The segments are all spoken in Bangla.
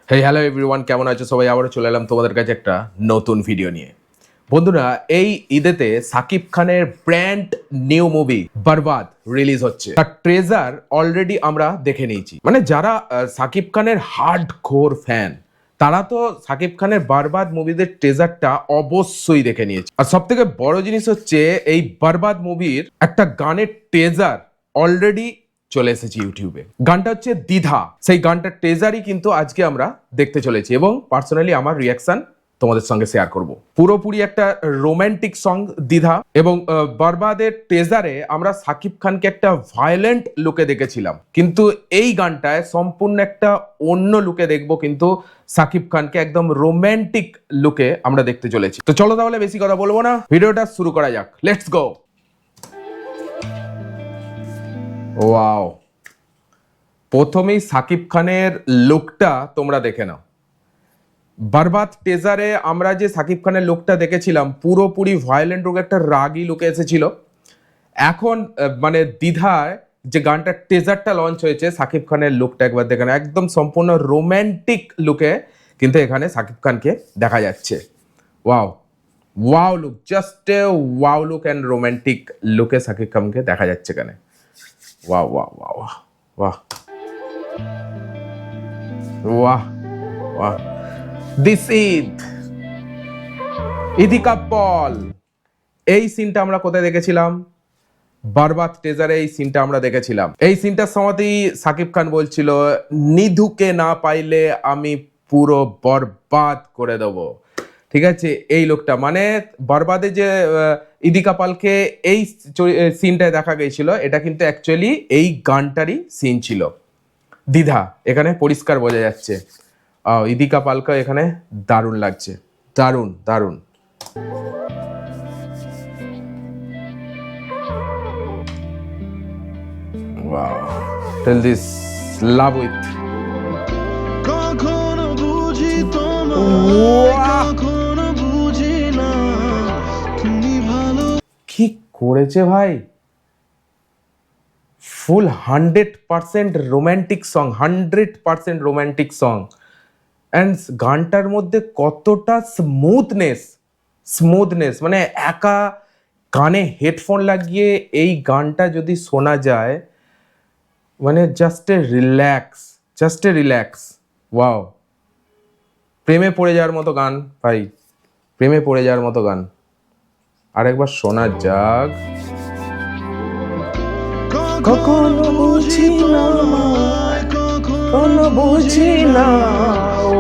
হেই হ্যালো এভরিওয়ান, কেমন আছো সবাই? আবারও চলে এলাম তোমাদের কাছে একটা নতুন ভিডিও নিয়ে। বন্ধুরা, এই ঈদেতে সাকিব খানের ব্র্যান্ড নিউ মুভি বরবাদ রিলিজ হচ্ছে। তার ট্রেজার অলরেডি আমরা দেখে নিয়েছি। মানে যারা সাকিব খানের হার্ড কোর ফ্যান, তারা তো সাকিব খানের বরবাদ মুভিদের ট্রেজারটা অবশ্যই দেখে নিয়েছে। আর সব থেকে বড় জিনিস হচ্ছে, এই বরবাদ মুভির একটা গানের ট্রেজার অলরেডি চলে এসেছে ইউটিউবে। গানটা হচ্ছে দ্বিধা। সেই গানটার ট্রেজারই কিন্তু আজকে আমরা দেখতে চলেছি এবং পার্সোনালি আমার রিয়াকশন তোমাদের সঙ্গে শেয়ার করব। পুরোপুরি একটা রোমান্টিক সং দ্বিধা, এবং বরবাদের ট্রেজারে আমরা সাকিব খানকে একটা ভায়োলেন্ট লুকে দেখেছিলাম, কিন্তু এই গানটায় সম্পূর্ণ একটা অন্য লুকে দেখবো। কিন্তু সাকিব খানকে একদম রোমান্টিক লুকে আমরা দেখতে চলেছি। তো চলো তাহলে বেশি কথা বলবো না, ভিডিওটা শুরু করা যাক। Let's go. ওয়াও, প্রথমেই সাকিব খানের লুকটা তোমরা দেখে নাও। বরবাদ টেজারে আমরা যে সাকিব খানের লুকটা দেখেছিলাম, পুরোপুরি ভায়োলেন্ট লুক, একটা রাগী লুকে এসেছিল। এখন মানে দ্বিধায় যে গানটার টেজারটা লঞ্চ হয়েছে, সাকিব খানের লুকটা একবার দেখে নাও, একদম সম্পূর্ণ রোম্যান্টিক লুকে কিন্তু এখানে সাকিব খানকে দেখা যাচ্ছে। Wow, wow look, just a wow look and romantic লুকে সাকিব খানকে দেখা যাচ্ছে এখানে। ওয়াও ওয়াও ওয়াও ওয়াও ওয়াহ ওয়াহ। দিস ইদিকা পল, এই সিনটা আমরা কোথায় দেখেছিলাম? বরবাদ টেজারে এই সিনটা আমরা দেখেছিলাম। এই সিনটার সময়তেই সাকিব খান বলছিল, নিধুকে না পাইলে আমি পুরো বরবাদ করে দেব। ঠিক আছে, এই লোকটা মানে বরবাদে যে ইদিকা পালকে এই সিনটায় দেখা গেছিল, এটা কিন্তু অ্যাকচুয়ালি এই গানটারই সিন ছিল। দ্বিধা এখানে পরিষ্কার বোঝা যাচ্ছে। ইদিকা পালকে এখানে দারুণ লাগছে, দারুণ দারুণ। Wow. Tell this love with. কখনো বুঝি তোমায়, কখনো বুঝি না তুমি ভালো। কি করেছে ভাই! ফুল 100% romantic song, 100% romantic song. And গানটার মধ্যে কতটা স্মুথনেস, স্মুথনেস মানে একা কানে হেডফোন লাগিয়ে এই গানটা যদি শোনা যায়, মানে just a relax, just a relax. Wow, প্রেমে পড়ে যাওয়ার মতো গান ভাই, প্রেমে পড়ে যাওয়ার মতো গান। আরেকবার শোনা যাক। কখনো বুঝি না, কখনো বুঝি না।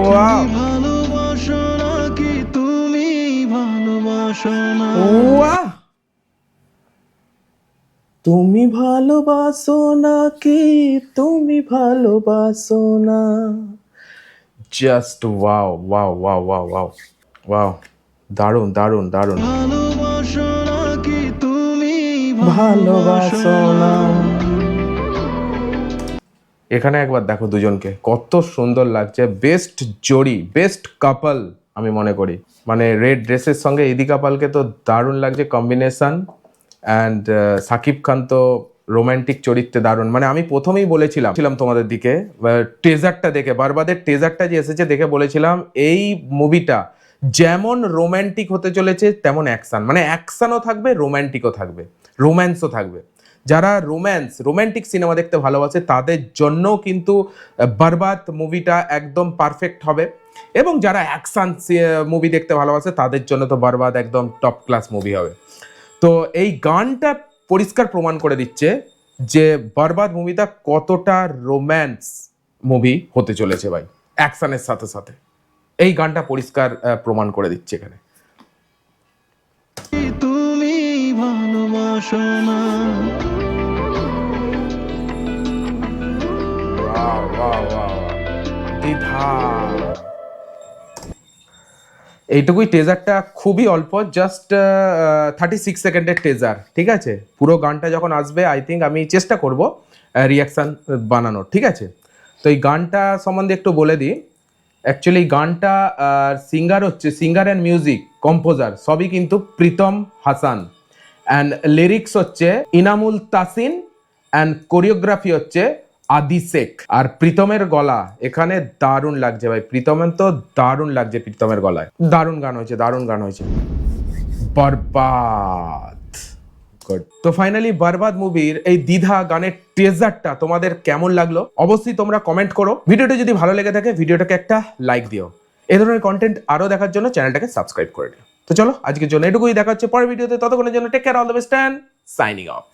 ওয়াও, ভালোবাসো নাকি তুমি ভালোবাসো না? ওয়াহ, তুমি ভালোবাসো নাকি তুমি ভালোবাসো না। Just wow wow wow wow wow wow, দারুণ দারুণ দারুণ। ভালোবাসো নাকি তুমি ভালোবাসো না। এখানে একবার দেখো দুজনকে, কত সুন্দর লাগছে। বেস্ট জোড়ি, বেস্ট কাপল আমি মনে করি। মানে রেড ড্রেসের সঙ্গে ইদিকা পালকে তো দারুণ লাগছে কম্বিনেশন। অ্যান্ড সাকিব খান তো রোমান্টিক চরিত্রে দারুণ। মানে আমি প্রথমেই বলেছিলাম তোমাদের দিকে, টেজারটা দেখে, বরবাদের টেজারটা যে এসেছে দেখে বলেছিলাম, এই মুভিটা যেমন রোমান্টিক হতে চলেছে তেমন অ্যাকশন, মানে অ্যাকশনও থাকবে, রোমান্টিকও থাকবে, রোম্যান্সও থাকবে। যারা রোমান্টিক সিনেমা দেখতে ভালোবাসে তাদের জন্য কিন্তু বরবাদ মুভিটা একদম পারফেক্ট হবে, এবং যারা অ্যাকশন মুভি দেখতে ভালোবাসে তাদের জন্য তো বরবাদ একদম টপ ক্লাস মুভি হবে। তো এই গানটা পরিষ্কার প্রমাণ করে দিচ্ছে যে বরবাদ মুভিটা কতটা রোম্যান্স মুভি হতে চলেছে ভাই, অ্যাকশনের সাথে সাথে। এই গানটা পরিষ্কার প্রমাণ করে দিচ্ছে এখানে। তুমি ভালোবাসো না। দ্বিধা, এইটুকুই টেজারটা, খুবই অল্প, জাস্ট 36 সেকেন্ডের টেজার। ঠিক আছে, পুরো গানটা যখন আসবে আই থিঙ্ক আমি চেষ্টা করব রিয়াকশান বানানোর। ঠিক আছে, তো এই গানটা সম্বন্ধে একটু বলে দিই। অ্যাকচুয়ালি গানটা সিঙ্গার হচ্ছে, সিঙ্গার অ্যান্ড মিউজিক কম্পোজার সবই কিন্তু প্রীতম হাসান, অ্যান্ড লিরিক্স হচ্ছে ইনামুল তাসিন, অ্যান্ড কোরিওগ্রাফি হচ্ছে আদি শেখ। আর প্রীতমের গলা এখানে দারুণ লাগছে ভাই, প্রীতমের তো দারুণ লাগছে, প্রীতমের গলায় দারুণ গান হয়েছে, দারুণ গান হয়েছে। বরবাদ, গুড। তো ফাইনালি বরবাদ মুভির এই দ্বিধা গানের ট্রেজারটা তোমাদের কেমন লাগলো অবশ্যই তোমরা কমেন্ট করো। ভিডিওটা যদি ভালো লেগে থাকে ভিডিওটাকে একটা লাইক দিও। এই ধরনের কন্টেন্ট আরো দেখার জন্য চ্যানেলটাকে সাবস্ক্রাইব করে দিও। তো চলো আজকের জন্য এটুকুই, দেখা হচ্ছে পরের ভিডিওতে, ততক্ষণের জন্য take care, all the best and signing of.